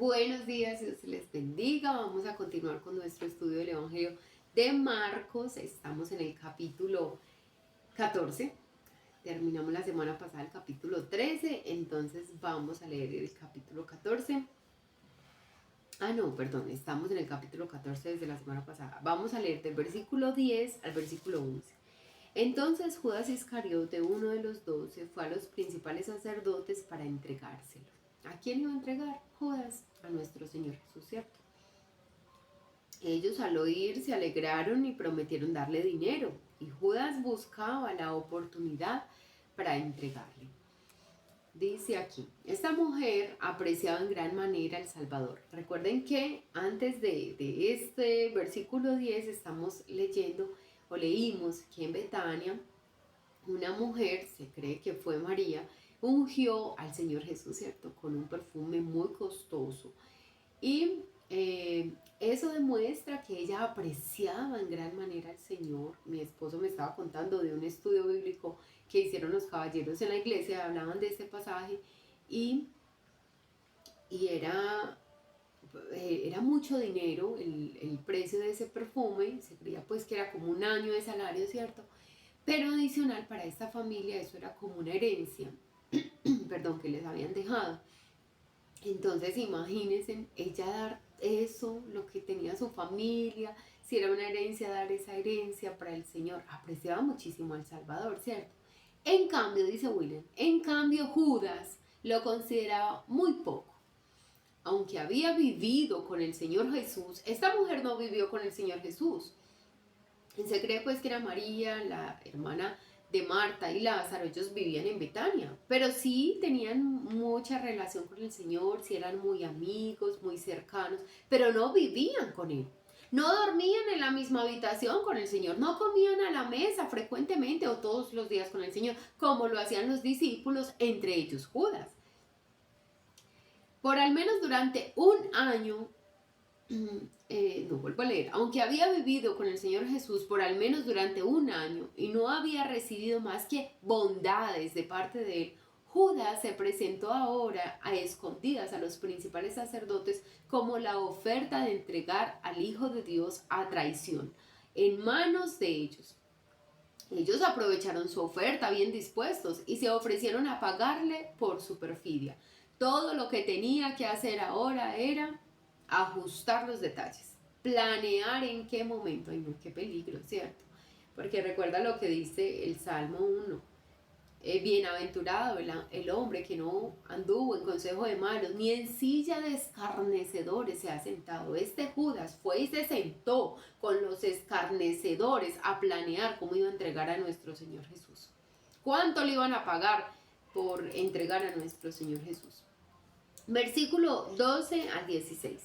Buenos días, Dios les bendiga. Vamos a continuar con nuestro estudio del Evangelio de Marcos. Estamos en el capítulo 14. Terminamos la semana pasada el capítulo 13, entonces vamos a leer el capítulo 14. No, perdón, estamos en el capítulo 14 desde la semana pasada. Vamos a leer del versículo 10 al versículo 11. Entonces Judas Iscariote, uno de los 12, fue a los principales sacerdotes para entregárselo. ¿A quién iba a entregar? Judas, a nuestro Señor Jesús, ¿cierto? Ellos al oír se alegraron y prometieron darle dinero, y Judas buscaba la oportunidad para entregarle. Dice aquí, esta mujer apreciaba en gran manera al Salvador. Recuerden que antes de este versículo 10 estamos leyendo o leímos que en Betania una mujer, se cree que fue María, ungió al Señor Jesús, ¿cierto? Con un perfume muy costoso. Y eso demuestra que ella apreciaba en gran manera al Señor. Mi esposo me estaba contando de un estudio bíblico que hicieron los caballeros en la iglesia, hablaban de este pasaje y era mucho dinero el precio de ese perfume. Se creía pues que era como un año de salario, ¿cierto? Pero adicional para esta familia eso era como una herencia, perdón, que les habían dejado. Entonces imagínense ella dar eso, lo que tenía su familia, si era una herencia, dar esa herencia para el Señor. Apreciaba muchísimo al Salvador, ¿cierto? En cambio, dice William, en cambio Judas lo consideraba muy poco. Aunque había vivido con el Señor Jesús, esta mujer no vivió con el Señor Jesús. Se cree pues que era María, la hermana de Marta y Lázaro. Ellos vivían en Betania, pero sí tenían mucha relación con el Señor, sí eran muy amigos, muy cercanos, pero no vivían con Él. No dormían en la misma habitación con el Señor, no comían a la mesa frecuentemente o todos los días con el Señor, como lo hacían los discípulos, entre ellos Judas. Por al menos durante un año, no vuelvo a leer, aunque había vivido con el Señor Jesús por al menos durante un año y no había recibido más que bondades de parte de él, Judas se presentó ahora a escondidas a los principales sacerdotes como la oferta de entregar al Hijo de Dios a traición en manos de ellos. Ellos aprovecharon su oferta bien dispuestos y se ofrecieron a pagarle por su perfidia. Todo lo que tenía que hacer ahora era ajustar los detalles, planear en qué momento. Ay, no, qué peligro, ¿cierto? Porque recuerda lo que dice el Salmo 1. Bienaventurado el hombre que no anduvo en consejo de malos, ni en silla de escarnecedores se ha sentado. Este Judas fue y se sentó con los escarnecedores a planear cómo iba a entregar a nuestro Señor Jesús. ¿Cuánto le iban a pagar por entregar a nuestro Señor Jesús? Versículo 12 al 16.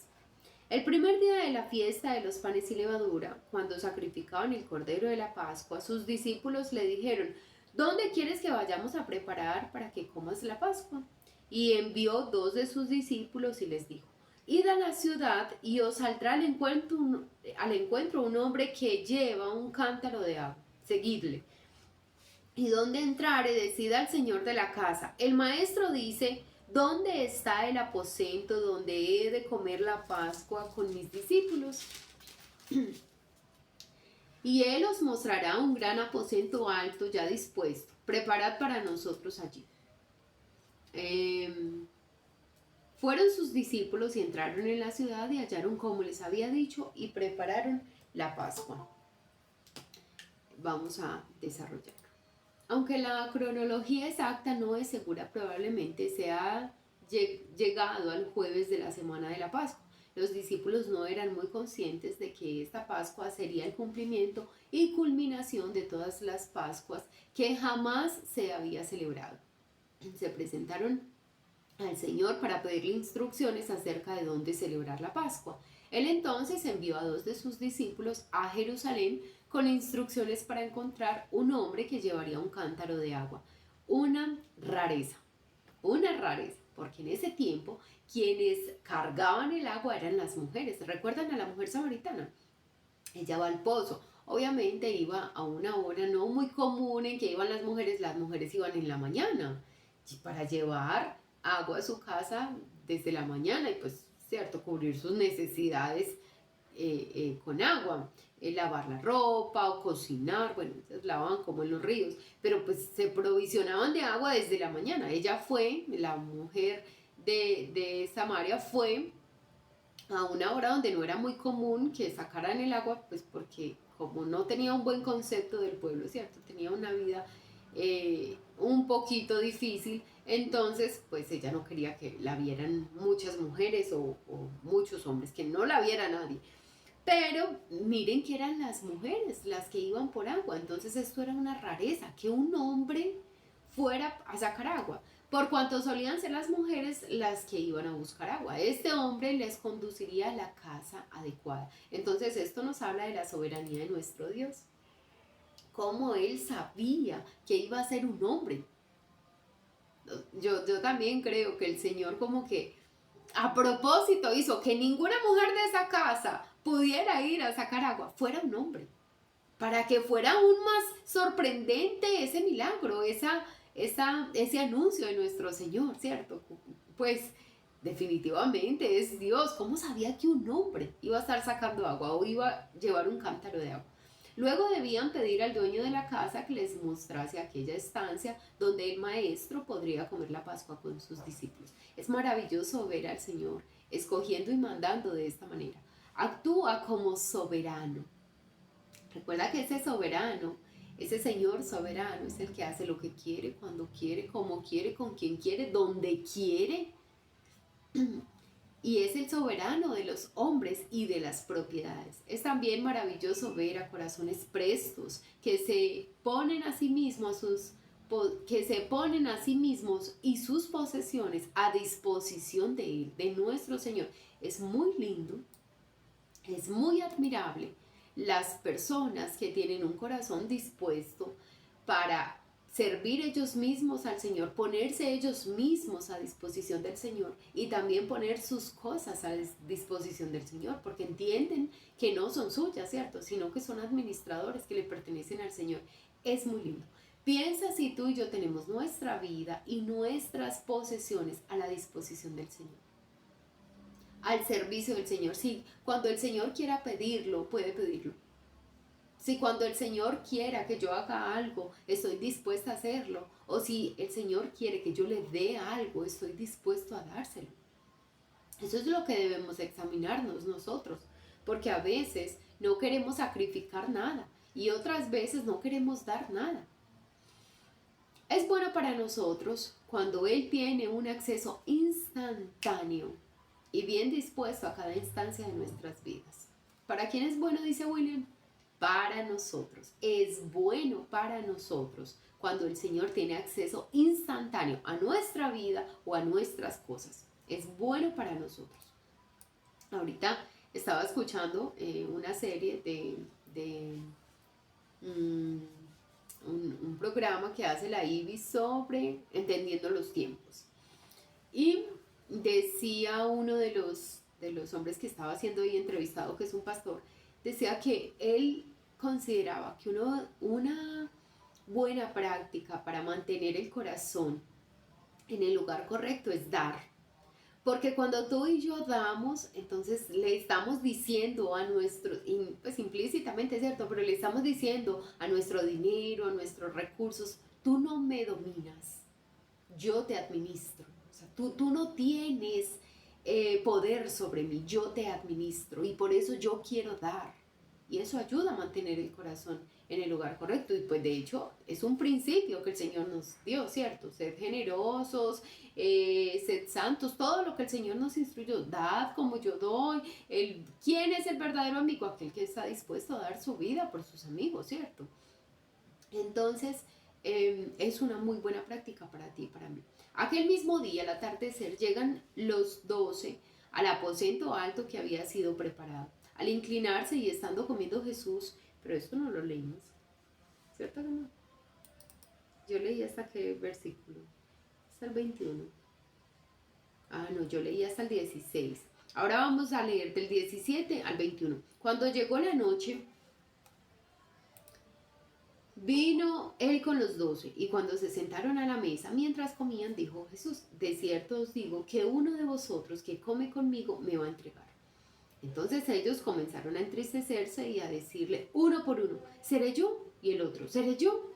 El primer día de la fiesta de los panes y levadura, cuando sacrificaban el cordero de la Pascua, sus discípulos le dijeron: ¿dónde quieres que vayamos a preparar para que comas la Pascua? Y envió 2 de sus discípulos y les dijo: id a la ciudad y os saldrá al encuentro un hombre que lleva un cántaro de agua. Seguidle. Y donde entrare, decida al señor de la casa: el maestro dice, ¿dónde está el aposento donde he de comer la Pascua con mis discípulos? Y él os mostrará un gran aposento alto ya dispuesto. Preparad para nosotros allí. Fueron sus discípulos y entraron en la ciudad y hallaron como les había dicho y prepararon la Pascua. Vamos a desarrollarlo. Aunque la cronología exacta no es segura, probablemente se ha llegado al jueves de la semana de la Pascua. Los discípulos no eran muy conscientes de que esta Pascua sería el cumplimiento y culminación de todas las Pascuas que jamás se había celebrado. Se presentaron al Señor para pedirle instrucciones acerca de dónde celebrar la Pascua. Él entonces envió a 2 de sus discípulos a Jerusalén con instrucciones para encontrar un hombre que llevaría un cántaro de agua. Una rareza, porque en ese tiempo quienes cargaban el agua eran las mujeres. ¿Recuerdan a la mujer samaritana? Ella va al pozo. Obviamente iba a una hora no muy común en que iban las mujeres iban en la mañana para llevar agua a su casa desde la mañana, y pues ¿cierto? Cubrir sus necesidades con agua, lavar la ropa o cocinar, bueno, se lavaban como en los ríos, pero pues se provisionaban de agua desde la mañana. Ella fue, la mujer de Samaria fue a una hora donde no era muy común que sacaran el agua, pues porque como no tenía un buen concepto del pueblo, ¿cierto? Tenía una vida un poquito difícil, entonces pues ella no quería que la vieran muchas mujeres o muchos hombres, que no la viera nadie. Pero miren que eran las mujeres las que iban por agua, entonces esto era una rareza, que un hombre fuera a sacar agua, por cuanto solían ser las mujeres las que iban a buscar agua. Este hombre les conduciría a la casa adecuada. Entonces esto nos habla de la soberanía de nuestro Dios, cómo él sabía que iba a ser un hombre. Yo también creo que el Señor como que a propósito hizo que ninguna mujer de esa casa pudiera ir a sacar agua, fuera un hombre, para que fuera aún más sorprendente ese milagro, ese anuncio de nuestro Señor, ¿cierto? Pues definitivamente es Dios. ¿Cómo sabía que un hombre iba a estar sacando agua o iba a llevar un cántaro de agua? Luego debían pedir al dueño de la casa que les mostrase aquella estancia donde el maestro podría comer la Pascua con sus discípulos. Es maravilloso ver al Señor escogiendo y mandando de esta manera. Actúa como soberano. Recuerda que ese soberano, ese Señor soberano es el que hace lo que quiere, cuando quiere, como quiere, con quien quiere, donde quiere. Y es el soberano de los hombres y de las propiedades. Es también maravilloso ver a corazones prestos que se ponen a sí mismos y sus posesiones a disposición de Él, de nuestro Señor. Es muy lindo, es muy admirable las personas que tienen un corazón dispuesto para servir ellos mismos al Señor, ponerse ellos mismos a disposición del Señor y también poner sus cosas a disposición del Señor, porque entienden que no son suyas, ¿cierto? Sino que son administradores que le pertenecen al Señor. Es muy lindo. Piensa si tú y yo tenemos nuestra vida y nuestras posesiones a la disposición del Señor, al servicio del Señor. Sí, cuando el Señor quiera pedirlo, puede pedirlo. Si cuando el Señor quiera que yo haga algo, estoy dispuesta a hacerlo. O si el Señor quiere que yo le dé algo, estoy dispuesto a dárselo. Eso es lo que debemos examinarnos nosotros. Porque a veces no queremos sacrificar nada y otras veces no queremos dar nada. Es bueno para nosotros cuando Él tiene un acceso instantáneo y bien dispuesto a cada instancia de nuestras vidas. ¿Para quién es bueno, dice William? Para nosotros. Es bueno para nosotros cuando el Señor tiene acceso instantáneo a nuestra vida o a nuestras cosas. Es bueno para nosotros. Ahorita estaba escuchando una serie de un programa que hace la IBI sobre entendiendo los tiempos. Y decía uno de los hombres que estaba siendo ahí entrevistado, que es un pastor, decía que él consideraba que una buena práctica para mantener el corazón en el lugar correcto es dar. Porque cuando tú y yo damos, entonces le estamos diciendo a nuestro, pues implícitamente, ¿cierto? Pero le estamos diciendo a nuestro dinero, a nuestros recursos, tú no me dominas, yo te administro. O sea, tú no tienes poder sobre mí, yo te administro y por eso yo quiero dar. Y eso ayuda a mantener el corazón en el lugar correcto. Y pues de hecho es un principio que el Señor nos dio, ¿cierto? Sed generosos, sed santos, todo lo que el Señor nos instruyó. Dad como yo doy. ¿Quién es el verdadero amigo? Aquel que está dispuesto a dar su vida por sus amigos, ¿cierto? Entonces es una muy buena práctica para ti y para mí. Aquel mismo día, al atardecer, llegan los 12 al aposento alto que había sido preparado. Al inclinarse y estando comiendo Jesús, pero esto no lo leímos, ¿cierto que no? Yo leí hasta qué versículo, hasta el 21. Ah, no, yo leí hasta el 16. Ahora vamos a leer del 17 al 21. Cuando llegó la noche, Vino él con los 12, y cuando se sentaron a la mesa, mientras comían, dijo Jesús: de cierto os digo que uno de vosotros que come conmigo me va a entregar. Entonces ellos comenzaron a entristecerse y a decirle uno por uno: ¿seré yo? Y el otro: ¿seré yo?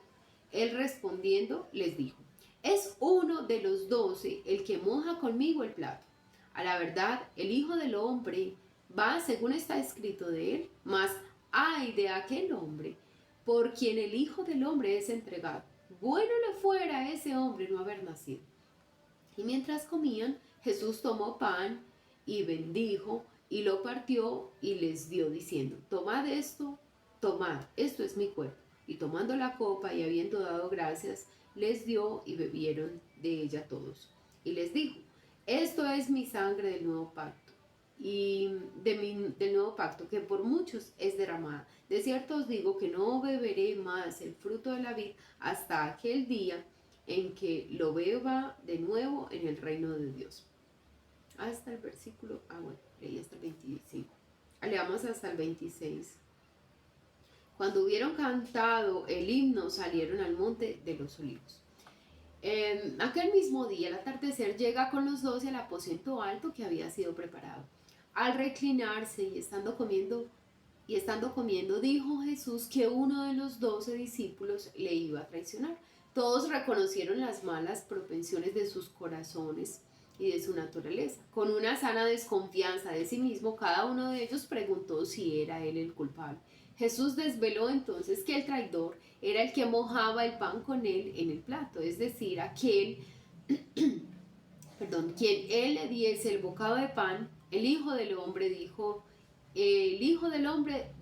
Él respondiendo les dijo: es uno de los 12 el que moja conmigo el plato. A la verdad, el Hijo del Hombre va según está escrito de él, mas ay de aquel hombre por quien el Hijo del Hombre es entregado. Bueno le fuera a ese hombre no haber nacido. Y mientras comían, Jesús tomó pan y bendijo y lo partió y les dio diciendo: tomad esto, tomad, esto es mi cuerpo. Y tomando la copa y habiendo dado gracias, les dio y bebieron de ella todos. Y les dijo: esto es mi sangre del nuevo pacto, y del nuevo pacto, que por muchos es derramada. De cierto os digo que no beberé más el fruto de la vid hasta aquel día en que lo beba de nuevo en el reino de Dios. Hasta el versículo, bueno, leí hasta el 25. Leamos hasta el 26. Cuando hubieron cantado el himno, salieron al monte de los olivos. Aquel mismo día, al atardecer, llega con los 12 al aposento alto que había sido preparado. Al reclinarse y estando comiendo, dijo Jesús que uno de los 12 discípulos le iba a traicionar. Todos reconocieron las malas propensiones de sus corazones y de su naturaleza. Con una sana desconfianza de sí mismo, cada uno de ellos preguntó si era él el culpable. Jesús desveló entonces que el traidor era el que mojaba el pan con él en el plato, es decir, aquel, quien él le diese el bocado de pan. El Hijo del Hombre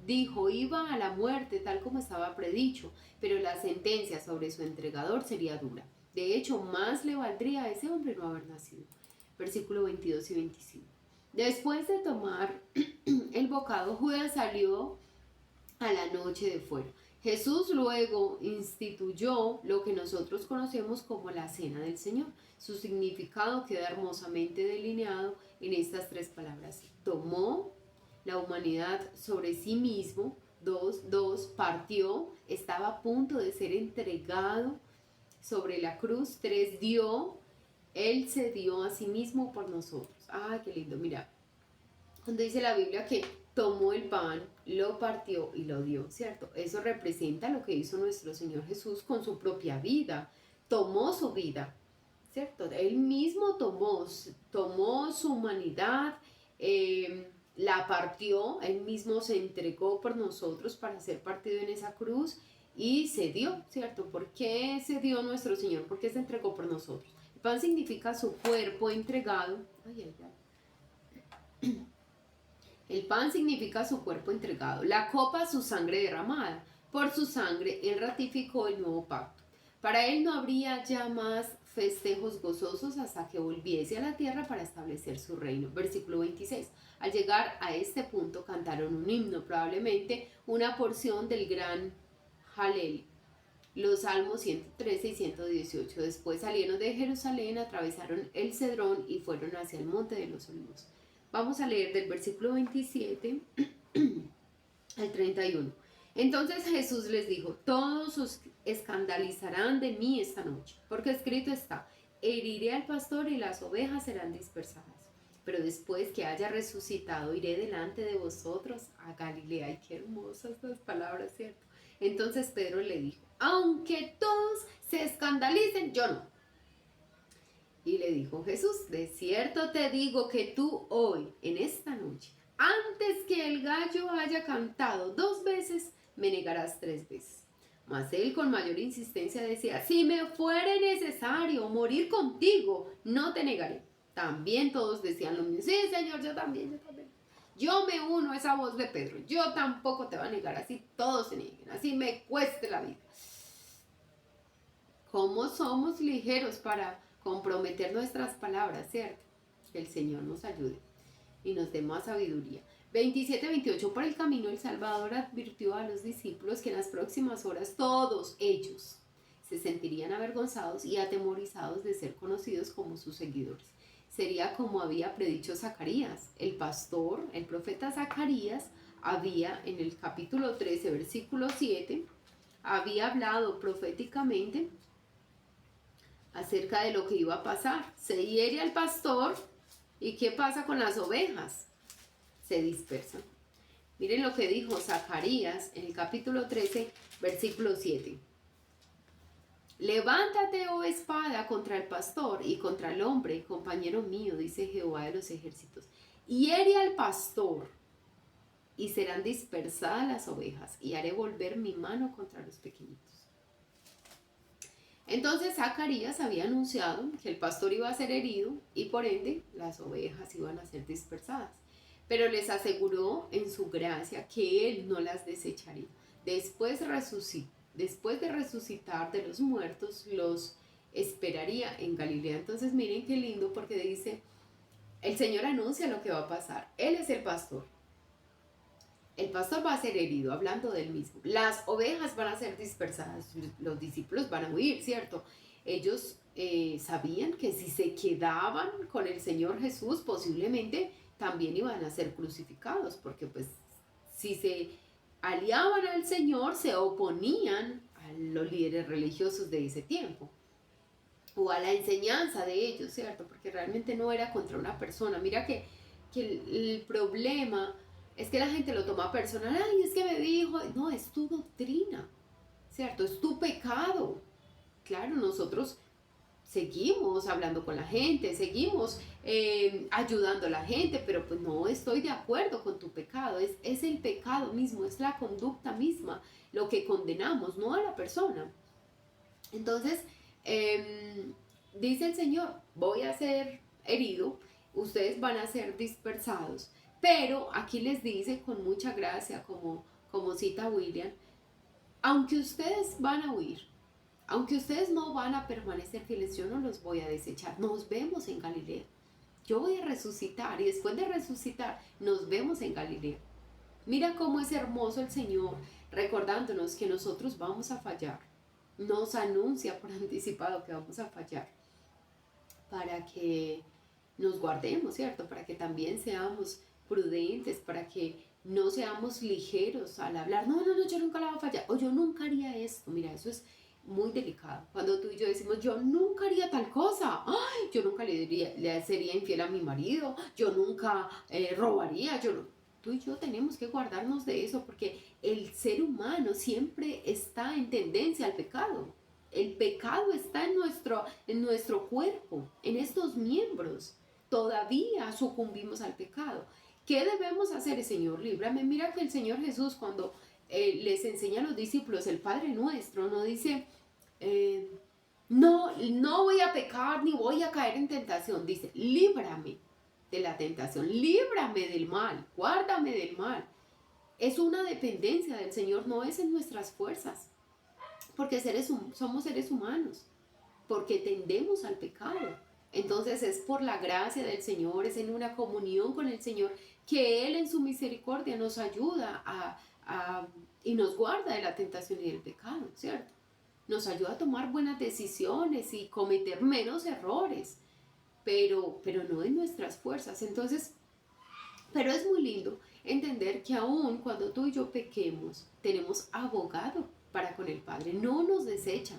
dijo iba a la muerte tal como estaba predicho, pero la sentencia sobre su entregador sería dura. De hecho, más le valdría a ese hombre no haber nacido. Versículo 22 y 25. Después de tomar el bocado, Judas salió a la noche de fuera. Jesús luego instituyó lo que nosotros conocemos como la Cena del Señor. Su significado queda hermosamente delineado en estas 3 palabras. Tomó la humanidad sobre sí mismo. 2, partió, estaba a punto de ser entregado sobre la cruz. 3, dio, él se dio a sí mismo por nosotros. Ay, qué lindo, mira. Cuando dice la Biblia que tomó el pan, lo partió y lo dio, ¿cierto? Eso representa lo que hizo nuestro Señor Jesús con su propia vida. Tomó su vida, ¿cierto? Él mismo tomó su humanidad, la partió, él mismo se entregó por nosotros para ser partido en esa cruz y se dio, ¿cierto? ¿Por qué se dio nuestro Señor? ¿Por qué se entregó por nosotros? El pan significa su cuerpo entregado. El pan significa su cuerpo entregado. La copa, su sangre derramada. Por su sangre, él ratificó el nuevo pacto. Para él no habría ya más festejos gozosos hasta que volviese a la tierra para establecer su reino. Versículo 26. Al llegar a este punto cantaron un himno, probablemente una porción del gran Halel, los Salmos 113 y 118. Después salieron de Jerusalén, atravesaron el Cedrón y fueron hacia el monte de los olivos. Vamos a leer del versículo 27 al 31. Entonces Jesús les dijo: todos os escandalizarán de mí esta noche, porque escrito está: heriré al pastor y las ovejas serán dispersadas. Pero después que haya resucitado, iré delante de vosotros a Galilea. Ay, qué hermosas estas palabras, ¿cierto? Entonces Pedro le dijo: aunque todos se escandalicen, yo no. Y le dijo Jesús: de cierto te digo que tú hoy, en esta noche, antes que el gallo haya cantado 2 veces, me negarás 3 veces. Mas él con mayor insistencia decía: si me fuere necesario morir contigo, no te negaré. También todos decían lo mismo: sí, Señor, yo también. Yo me uno a esa voz de Pedro. Yo tampoco te voy a negar, así todos se nieguen, así me cueste la vida. ¿Cómo somos ligeros para comprometer nuestras palabras, cierto? Que el Señor nos ayude y nos dé más sabiduría. 27-28. Por el camino el Salvador advirtió a los discípulos que en las próximas horas todos ellos se sentirían avergonzados y atemorizados de ser conocidos como sus seguidores. Sería como había predicho Zacarías. El pastor, el profeta Zacarías, había en el capítulo 13, versículo 7, había hablado proféticamente acerca de lo que iba a pasar. Se hiere al pastor, ¿y qué pasa con las ovejas? Se dispersan. Miren lo que dijo Zacarías en el capítulo 13, versículo 7. Levántate, oh espada, contra el pastor y contra el hombre, compañero mío, dice Jehová de los ejércitos. Hiere al pastor, y serán dispersadas las ovejas, y haré volver mi mano contra los pequeñitos. Entonces Zacarías había anunciado que el pastor iba a ser herido y por ende las ovejas iban a ser dispersadas. Pero les aseguró en su gracia que él no las desecharía. Después de resucitar de los muertos, los esperaría en Galilea. Entonces miren qué lindo, porque dice, el Señor anuncia lo que va a pasar. Él es el pastor. El pastor va a ser herido, hablando del mismo. Las ovejas van a ser dispersadas, los discípulos van a huir, ¿cierto? Ellos sabían que si se quedaban con el Señor Jesús, posiblemente también iban a ser crucificados, porque pues si se aliaban al Señor, se oponían a los líderes religiosos de ese tiempo, o a la enseñanza de ellos, ¿cierto? Porque realmente no era contra una persona. Mira que el problema es que la gente lo toma personal. Ay, es que me dijo, no, es tu doctrina, ¿cierto? Es tu pecado. Claro, nosotros seguimos hablando con la gente, seguimos ayudando a la gente, pero pues no estoy de acuerdo con tu pecado. Es el pecado mismo, es la conducta misma lo que condenamos, no a la persona. Entonces, dice el Señor, voy a ser herido, ustedes van a ser dispersados. Pero aquí les dice con mucha gracia, como cita William, aunque ustedes van a huir, aunque ustedes no van a permanecer fieles, yo no los voy a desechar. Nos vemos en Galilea. Yo voy a resucitar y después de resucitar nos vemos en Galilea. Mira cómo es hermoso el Señor recordándonos que nosotros vamos a fallar. Nos anuncia por anticipado que vamos a fallar para que nos guardemos, ¿cierto? Para que también seamos prudentes, para que no seamos ligeros al hablar. No, yo nunca la voy a fallar, o yo nunca haría esto. Mira, eso es muy delicado. Cuando tú y yo decimos, yo nunca haría tal cosa, ay, yo nunca le sería infiel a mi marido, yo nunca robaría, tú y yo tenemos que guardarnos de eso, porque el ser humano siempre está en tendencia al pecado. El pecado está en nuestro cuerpo, en estos miembros. Todavía sucumbimos al pecado. ¿Qué debemos hacer, Señor? Líbrame. Mira que el Señor Jesús, cuando les enseña a los discípulos el Padre Nuestro, no dice, no voy a pecar ni voy a caer en tentación. Dice, líbrame de la tentación, líbrame del mal, guárdame del mal. Es una dependencia del Señor, no es en nuestras fuerzas, porque somos seres humanos, porque tendemos al pecado. Entonces es por la gracia del Señor, es en una comunión con el Señor que Él en su misericordia nos ayuda y nos guarda de la tentación y del pecado, ¿cierto? Nos ayuda a tomar buenas decisiones y cometer menos errores, pero no en nuestras fuerzas. Entonces, pero es muy lindo entender que aún cuando tú y yo pequemos, tenemos abogado para con el Padre, no nos desecha.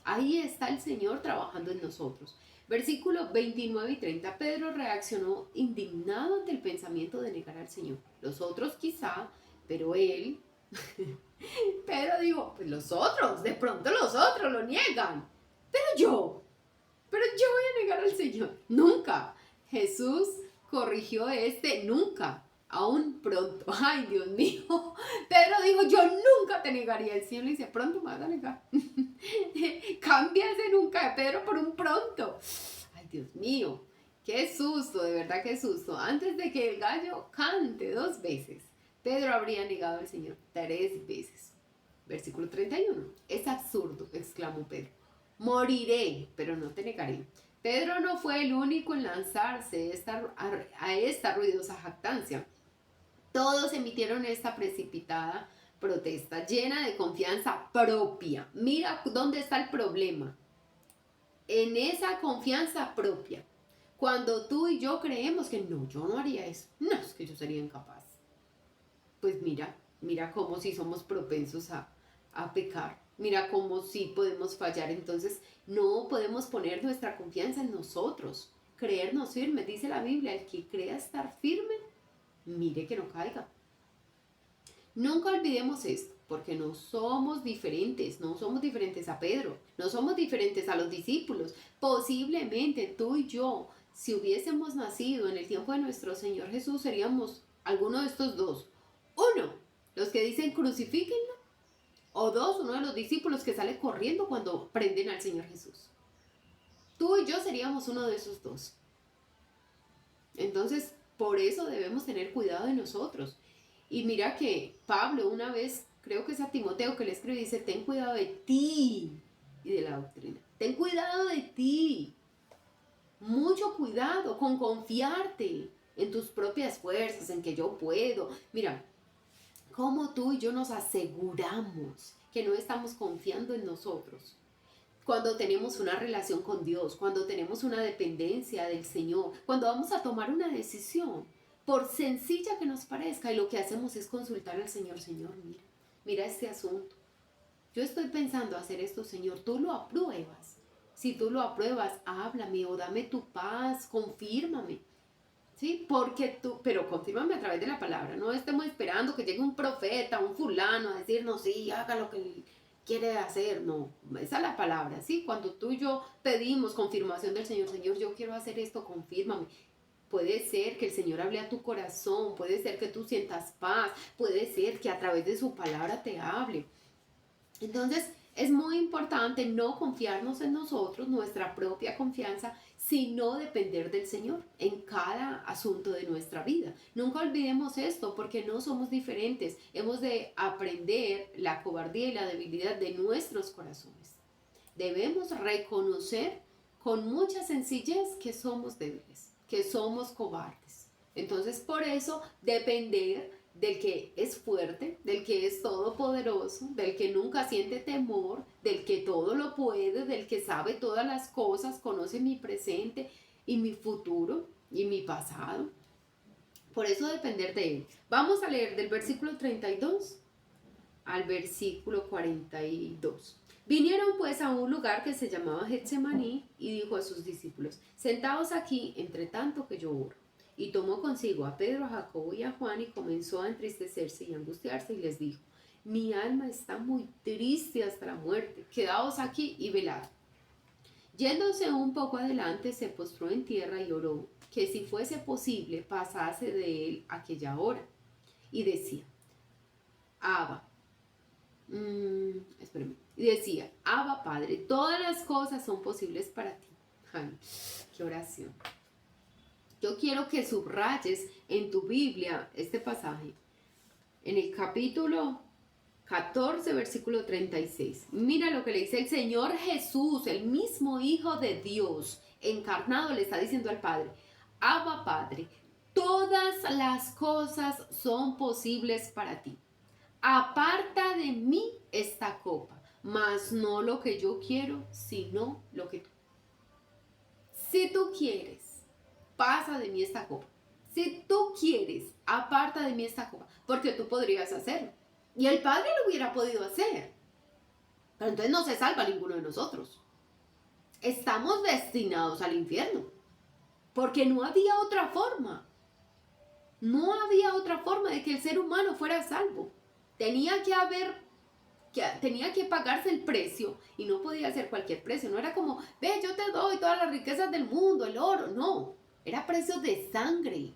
Ahí está el Señor trabajando en nosotros. Versículos 29 y 30, Pedro reaccionó indignado ante el pensamiento de negar al Señor. Los otros quizá, pero él, Pedro dijo, pues de pronto los otros lo niegan, pero yo voy a negar al Señor. Nunca. Jesús corrigió nunca. Aún pronto. Ay, Dios mío. Pedro dijo, yo nunca te negaría. El Señor le dice, pronto me vas a negar. Cambia ese nunca de Pedro por un pronto. Ay, Dios mío. Qué susto, de verdad qué susto. Antes de que el gallo cante 2 veces, Pedro habría negado al Señor 3 veces. Versículo 31. Es absurdo, exclamó Pedro. Moriré, pero no te negaré. Pedro no fue el único en lanzarse a esta ruidosa jactancia. Todos emitieron esta precipitada protesta, llena de confianza propia. Mira dónde está el problema. En esa confianza propia. Cuando tú y yo creemos que no, yo no haría eso. No, es que yo sería incapaz. Pues mira cómo si somos propensos a pecar. Mira cómo sí podemos fallar. Entonces no podemos poner nuestra confianza en nosotros, creernos firmes. Dice la Biblia, el que crea estar firme, mire que no caiga. Nunca olvidemos esto, porque no somos diferentes, no somos diferentes a Pedro, no somos diferentes a los discípulos. Posiblemente tú y yo, si hubiésemos nacido en el tiempo de nuestro Señor Jesús, seríamos alguno de estos dos. Uno, los que dicen crucifíquenlo, o dos, uno de los discípulos que sale corriendo cuando prenden al Señor Jesús. Tú y yo seríamos uno de esos dos. Entonces, por eso debemos tener cuidado de nosotros. Y mira que Pablo una vez, creo que es a Timoteo que le escribe, dice, ten cuidado de ti y de la doctrina. Ten cuidado de ti. Mucho cuidado con confiarte en tus propias fuerzas, en que yo puedo. Mira, cómo tú y yo nos aseguramos que no estamos confiando en nosotros. Cuando tenemos una relación con Dios, cuando tenemos una dependencia del Señor, cuando vamos a tomar una decisión, por sencilla que nos parezca, y lo que hacemos es consultar al Señor, Señor, mira este asunto. Yo estoy pensando hacer esto, Señor, tú lo apruebas. Si tú lo apruebas, háblame o dame tu paz, confírmame. ¿Sí? Porque tú, pero confírmame a través de la palabra, no estemos esperando que llegue un profeta, un fulano a decirnos, sí, haga lo que él quiere hacer, no, esa es la palabra, ¿sí? Cuando tú y yo pedimos confirmación del Señor, Señor, yo quiero hacer esto, confírmame. Puede ser que el Señor hable a tu corazón, puede ser que tú sientas paz, puede ser que a través de su palabra te hable. Entonces, es muy importante no confiarnos en nosotros, nuestra propia confianza, sino depender del Señor en cada asunto de nuestra vida. Nunca olvidemos esto porque no somos diferentes. Hemos de aprender la cobardía y la debilidad de nuestros corazones. Debemos reconocer con mucha sencillez que somos débiles, que somos cobardes. Entonces, por eso, depender del que es fuerte, del que es todopoderoso, del que nunca siente temor, del que todo lo puede, del que sabe todas las cosas, conoce mi presente y mi futuro y mi pasado. Por eso depender de él. Vamos a leer del versículo 32 al versículo 42. Vinieron pues a un lugar que se llamaba Getsemaní y dijo a sus discípulos, sentaos aquí entre tanto que yo oro. Y tomó consigo a Pedro, a Jacobo y a Juan y comenzó a entristecerse y angustiarse y les dijo, mi alma está muy triste hasta la muerte, quedaos aquí y velad. Yéndose un poco adelante se postró en tierra y oró, que si fuese posible pasase de él aquella hora. Y decía, Abba, y decía, Abba Padre, todas las cosas son posibles para ti. Ay, qué oración. Yo quiero que subrayes en tu Biblia este pasaje. En el capítulo 14, versículo 36. Mira lo que le dice el Señor Jesús, el mismo Hijo de Dios, encarnado, le está diciendo al Padre, Abba Padre, todas las cosas son posibles para ti. Aparta de mí esta copa, mas no lo que yo quiero, sino lo que tú. Si tú quieres, pasa de mí esta copa. Si tú quieres, aparta de mí esta copa, porque tú podrías hacerlo. Y el Padre lo hubiera podido hacer. Pero entonces no se salva ninguno de nosotros. Estamos destinados al infierno. Porque no había otra forma. No había otra forma de que el ser humano fuera salvo. Tenía que pagarse el precio y no podía ser cualquier precio. No era como, ve, yo te doy todas las riquezas del mundo, el oro. No, era precio de sangre.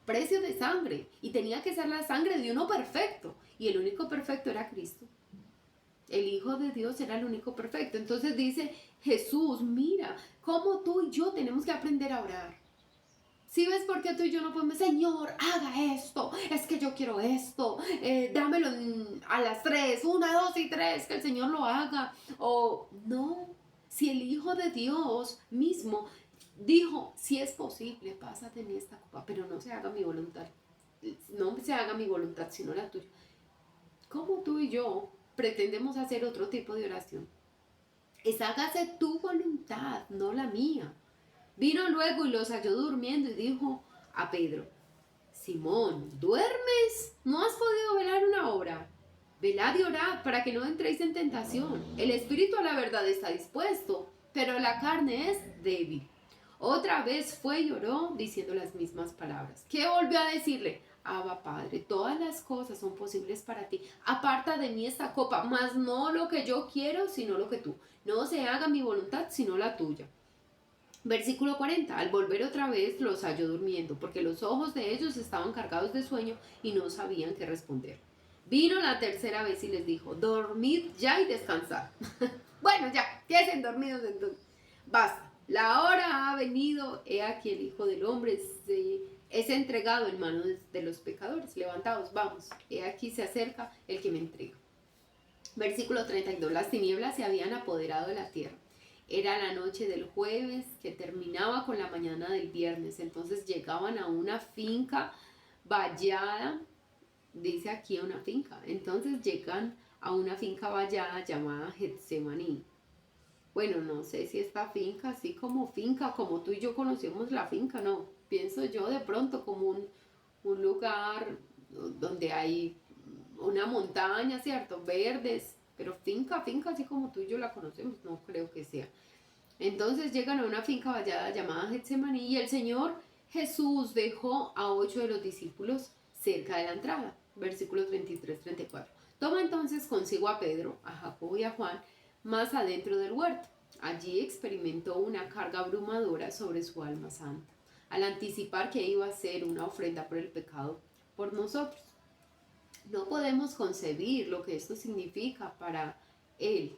Precio de sangre. Y tenía que ser la sangre de uno perfecto. Y el único perfecto era Cristo. El Hijo de Dios era el único perfecto. Entonces dice Jesús, mira, cómo tú y yo tenemos que aprender a orar. ¿Sí ves por qué tú y yo no podemos? Señor, haga esto, es que yo quiero esto, dámelo a las 3, 1, 2 y 3, que el Señor lo haga. O no, si el Hijo de Dios mismo dijo, si es posible, pásate en esta copa, pero no se haga mi voluntad, no se haga mi voluntad, sino la tuya. ¿Cómo tú y yo pretendemos hacer otro tipo de oración? Es hágase tu voluntad, no la mía. Vino luego y los halló durmiendo y dijo a Pedro, Simón, ¿duermes? ¿No has podido velar una hora? Velad y orad para que no entréis en tentación. El espíritu a la verdad está dispuesto, pero la carne es débil. Otra vez fue y oró diciendo las mismas palabras. ¿Qué volvió a decirle? Abba, Padre, todas las cosas son posibles para ti. Aparta de mí esta copa, mas no lo que yo quiero, sino lo que tú. No se haga mi voluntad, sino la tuya. Versículo 40. Al volver otra vez los halló durmiendo, porque los ojos de ellos estaban cargados de sueño y no sabían qué responder. Vino la tercera vez y les dijo, dormid ya y descansad. Bueno, ya, quédense dormidos entonces. Basta, la hora ha venido, he aquí el Hijo del Hombre es entregado en manos de los pecadores. Levantaos, vamos, he aquí se acerca el que me entrega. Versículo 32. Las tinieblas se habían apoderado de la tierra. Era la noche del jueves que terminaba con la mañana del viernes. Entonces llegaban a una finca vallada, dice aquí a una finca. Entonces llegan a una finca vallada llamada Getsemaní. Bueno, no sé si esta finca, así como finca, como tú y yo conocemos la finca, no. Pienso yo de pronto como un lugar donde hay una montaña, ¿cierto? Verdes, pero finca, así como tú y yo la conocemos, no creo que sea. Entonces llegan a una finca vallada llamada Getsemaní y el Señor Jesús dejó a 8 de los discípulos cerca de la entrada. Versículos 33-34. Toma entonces consigo a Pedro, a Jacobo y a Juan, más adentro del huerto. Allí experimentó una carga abrumadora sobre su alma santa, al anticipar que iba a ser una ofrenda por el pecado por nosotros. No podemos concebir lo que esto significa para Él,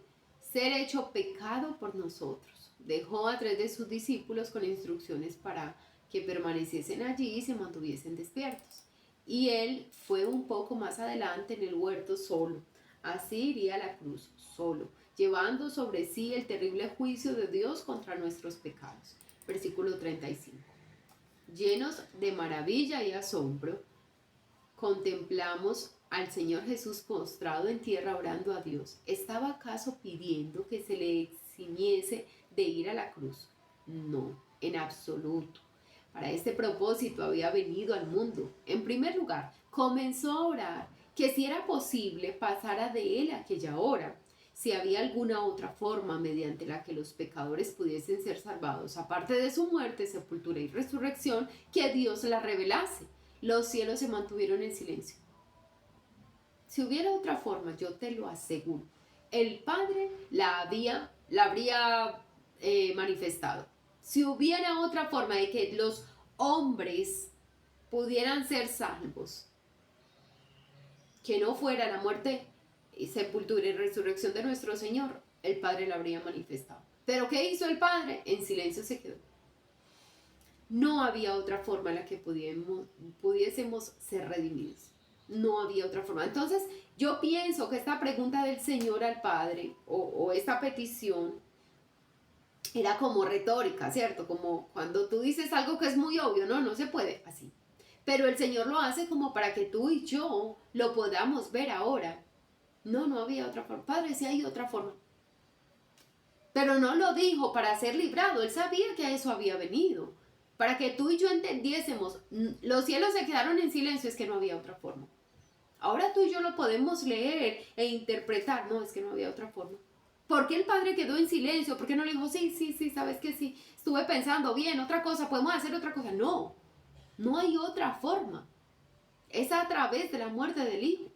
ser hecho pecado por nosotros. Dejó a 3 de sus discípulos con instrucciones para que permaneciesen allí y se mantuviesen despiertos. Y Él fue un poco más adelante en el huerto solo. Así iría a la cruz, solo, llevando sobre sí el terrible juicio de Dios contra nuestros pecados. Versículo 35. Llenos de maravilla y asombro, contemplamos al Señor Jesús postrado en tierra orando a Dios. ¿Estaba acaso pidiendo que se le eximiese de ir a la cruz? No, en absoluto. Para este propósito había venido al mundo. En primer lugar, comenzó a orar que si era posible pasara de él aquella hora. Si había alguna otra forma mediante la que los pecadores pudiesen ser salvados, aparte de su muerte, sepultura y resurrección, que Dios la revelase. Los cielos se mantuvieron en silencio. Si hubiera otra forma, yo te lo aseguro, el Padre la habría manifestado. Si hubiera otra forma de que los hombres pudieran ser salvos, que no fuera la muerte, sepultura y resurrección de nuestro Señor, el Padre la habría manifestado. ¿Pero qué hizo el Padre? En silencio se quedó. No había otra forma en la que pudiésemos ser redimidos. No había otra forma. Entonces, yo pienso que esta pregunta del Señor al Padre, o esta petición, era como retórica, ¿cierto? Como cuando tú dices algo que es muy obvio, no se puede así. Pero el Señor lo hace como para que tú y yo lo podamos ver ahora. No había otra forma. Padre, sí hay otra forma. Pero no lo dijo para ser librado. Él sabía que a eso había venido. Para que tú y yo entendiésemos, los cielos se quedaron en silencio, es que no había otra forma. Ahora tú y yo lo podemos leer e interpretar, no, es que no había otra forma. ¿Por qué el Padre quedó en silencio? ¿Por qué no le dijo, sí, sabes que sí, estuve pensando, bien, otra cosa, podemos hacer otra cosa? No hay otra forma. Es a través de la muerte del Hijo.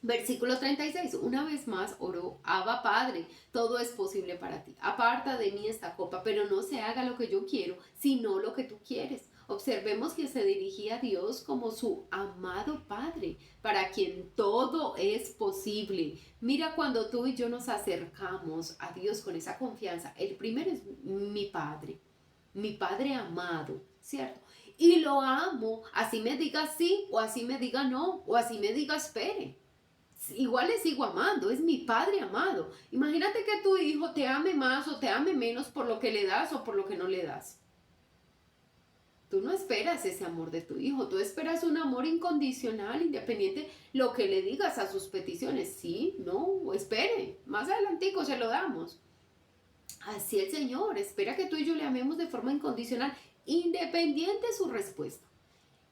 Versículo 36, una vez más oró, Abba Padre, todo es posible para ti. Aparta de mí esta copa, pero no se haga lo que yo quiero, sino lo que tú quieres. Observemos que se dirigía a Dios como su amado Padre, para quien todo es posible. Mira, cuando tú y yo nos acercamos a Dios con esa confianza, el primero es mi Padre amado, ¿cierto? Y lo amo, así me diga sí, o así me diga no, o así me diga espere. Igual le sigo amando, es mi Padre amado. Imagínate que tu hijo te ame más o te ame menos por lo que le das o por lo que no le das. Tú no esperas ese amor de tu hijo, tú esperas un amor incondicional, independiente lo que le digas a sus peticiones. Sí, no, espere, más adelantico se lo damos. Así el Señor espera que tú y yo le amemos de forma incondicional, independiente de su respuesta.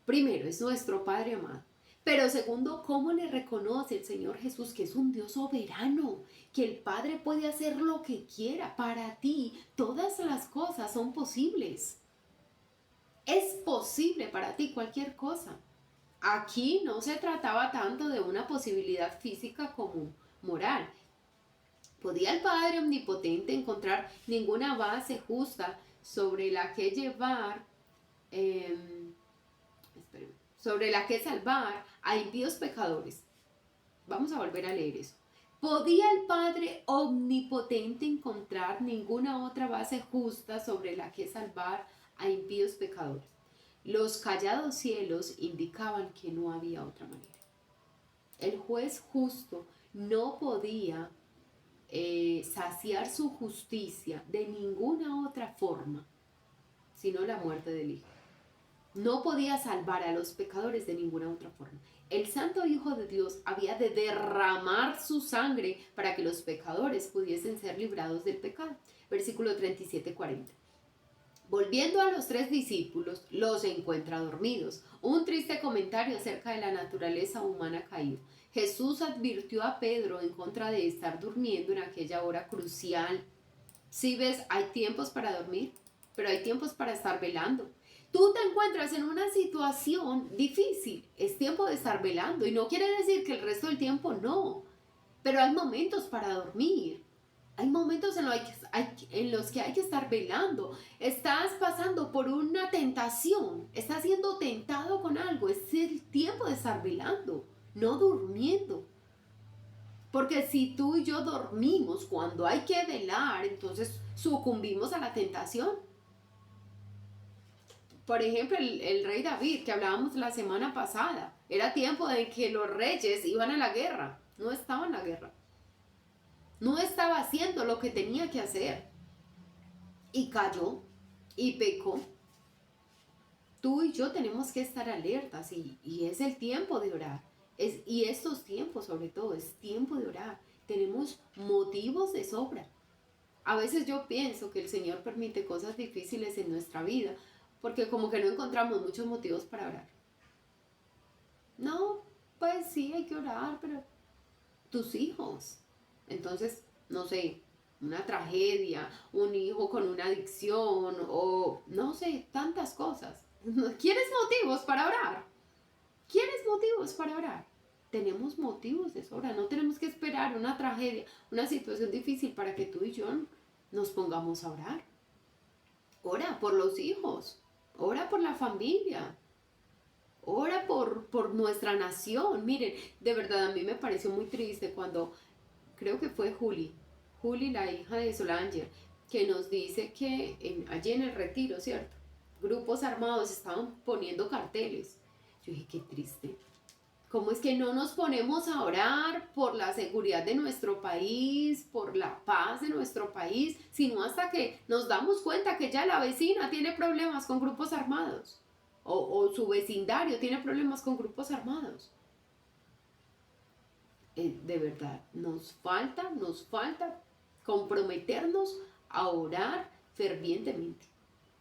Primero, es nuestro Padre amado. Pero segundo, ¿cómo le reconoce el Señor Jesús que es un Dios soberano? Que el Padre puede hacer lo que quiera. Para ti, todas las cosas son posibles. Es posible para ti cualquier cosa. Aquí no se trataba tanto de una posibilidad física como moral. ¿Podía el Padre Omnipotente encontrar ninguna base justa sobre la que llevar, sobre la que salvar a impíos pecadores? Vamos a volver a leer eso. ¿Podía el Padre Omnipotente encontrar ninguna otra base justa sobre la que salvar a impíos pecadores? Los callados cielos indicaban que no había otra manera. El juez justo no podía saciar su justicia de ninguna otra forma, sino la muerte del Hijo. No podía salvar a los pecadores de ninguna otra forma. El Santo Hijo de Dios había de derramar su sangre para que los pecadores pudiesen ser librados del pecado. Versículo 37-40. Volviendo a los 3 discípulos, los encuentra dormidos. Un triste comentario acerca de la naturaleza humana caída. Jesús advirtió a Pedro en contra de estar durmiendo en aquella hora crucial. Si ves, hay tiempos para dormir, pero hay tiempos para estar velando. Tú te encuentras en una situación difícil, es tiempo de estar velando y no quiere decir que el resto del tiempo no, pero hay momentos para dormir. Hay momentos en los que hay que estar velando. Estás pasando por una tentación. Estás siendo tentado con algo. Es el tiempo de estar velando, no durmiendo. Porque si tú y yo dormimos cuando hay que velar, entonces sucumbimos a la tentación. Por ejemplo, el rey David, que hablábamos la semana pasada. Era tiempo de que los reyes iban a la guerra. No estaban en la guerra. No estaba haciendo lo que tenía que hacer. Y cayó y pecó. Tú y yo tenemos que estar alertas y es el tiempo de orar. Y estos tiempos sobre todo, es tiempo de orar. Tenemos motivos de sobra. A veces yo pienso que el Señor permite cosas difíciles en nuestra vida porque como que no encontramos muchos motivos para orar. No, pues sí, hay que orar, pero tus hijos. Entonces, no sé, una tragedia, un hijo con una adicción o no sé, tantas cosas. ¿Quieres motivos para orar? ¿Quieres motivos para orar? Tenemos motivos de sobra, no tenemos que esperar una tragedia, una situación difícil para que tú y yo nos pongamos a orar. Ora por los hijos, ora por la familia, ora por nuestra nación. Miren, de verdad a mí me pareció muy triste cuando, creo que fue Juli, la hija de Solanger, que nos dice que allí en el retiro, ¿cierto? Grupos armados estaban poniendo carteles. Yo dije, qué triste. ¿Cómo es que no nos ponemos a orar por la seguridad de nuestro país, por la paz de nuestro país, sino hasta que nos damos cuenta que ya la vecina tiene problemas con grupos armados o su vecindario tiene problemas con grupos armados? De verdad, nos falta comprometernos a orar fervientemente,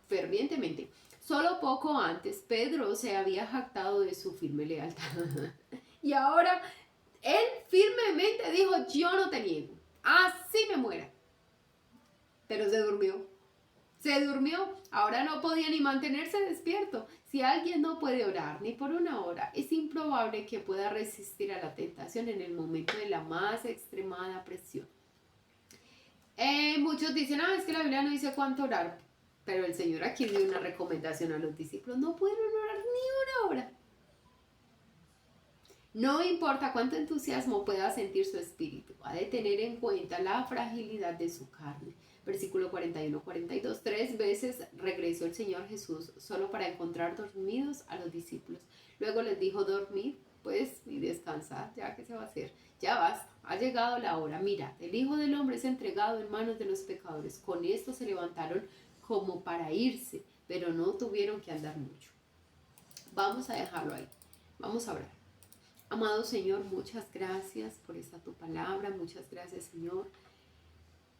fervientemente. Solo poco antes, Pedro se había jactado de su firme lealtad. Y ahora, él firmemente dijo, yo no te niego, así me muera. Pero se durmió. Se durmió, ahora no podía ni mantenerse despierto. Si alguien no puede orar ni por una hora, es improbable que pueda resistir a la tentación en el momento de la más extremada presión. Muchos dicen, es que la Biblia no dice cuánto orar, pero el Señor aquí dio una recomendación a los discípulos, no pueden orar ni una hora. No importa cuánto entusiasmo pueda sentir su espíritu, ha de tener en cuenta la fragilidad de su carne. Versículo 41-42, 3 veces regresó el Señor Jesús solo para encontrar dormidos a los discípulos. Luego les dijo, dormid pues y descansad, ya que se va a hacer. Ya basta, ha llegado la hora. Mira, el Hijo del Hombre es entregado en manos de los pecadores. Con esto se levantaron como para irse, pero no tuvieron que andar mucho. Vamos a dejarlo ahí. Vamos a orar. Amado Señor, muchas gracias por esta tu palabra. Muchas gracias, Señor,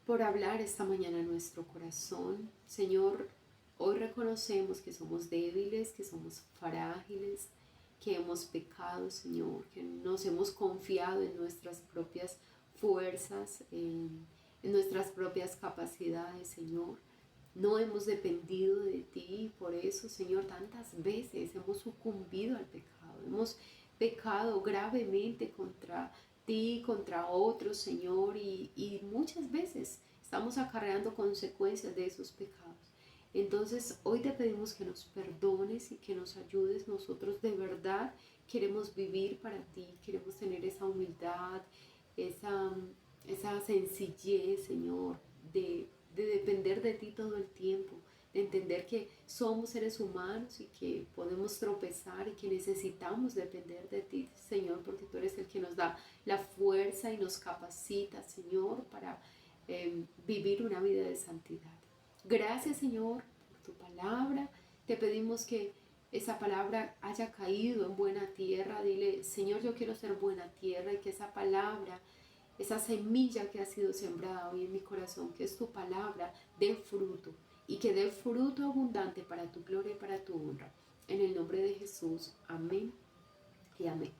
por hablar esta mañana en nuestro corazón. Señor, hoy reconocemos que somos débiles, que somos frágiles, que hemos pecado, Señor, que nos hemos confiado en nuestras propias fuerzas, en nuestras propias capacidades, Señor. No hemos dependido de ti, por eso, Señor, tantas veces hemos sucumbido al pecado, hemos pecado gravemente contra ti, contra otros, Señor, y muchas veces estamos acarreando consecuencias de esos pecados. Entonces, hoy te pedimos que nos perdones y que nos ayudes. Nosotros de verdad queremos vivir para ti, queremos tener esa humildad, esa, esa sencillez, Señor, de depender de ti todo el tiempo, de entender que somos seres humanos y que podemos tropezar y que necesitamos depender de ti, Señor, porque tú eres el que nos da la fuerza y nos capacita, Señor, para vivir una vida de santidad. Gracias, Señor, por tu palabra. Te pedimos que esa palabra haya caído en buena tierra. Dile, Señor, yo quiero ser buena tierra, y que esa palabra, esa semilla que ha sido sembrada hoy en mi corazón, que es tu palabra, dé fruto, y que dé fruto abundante para tu gloria y para tu honra. En el nombre de Jesús, amén y amén.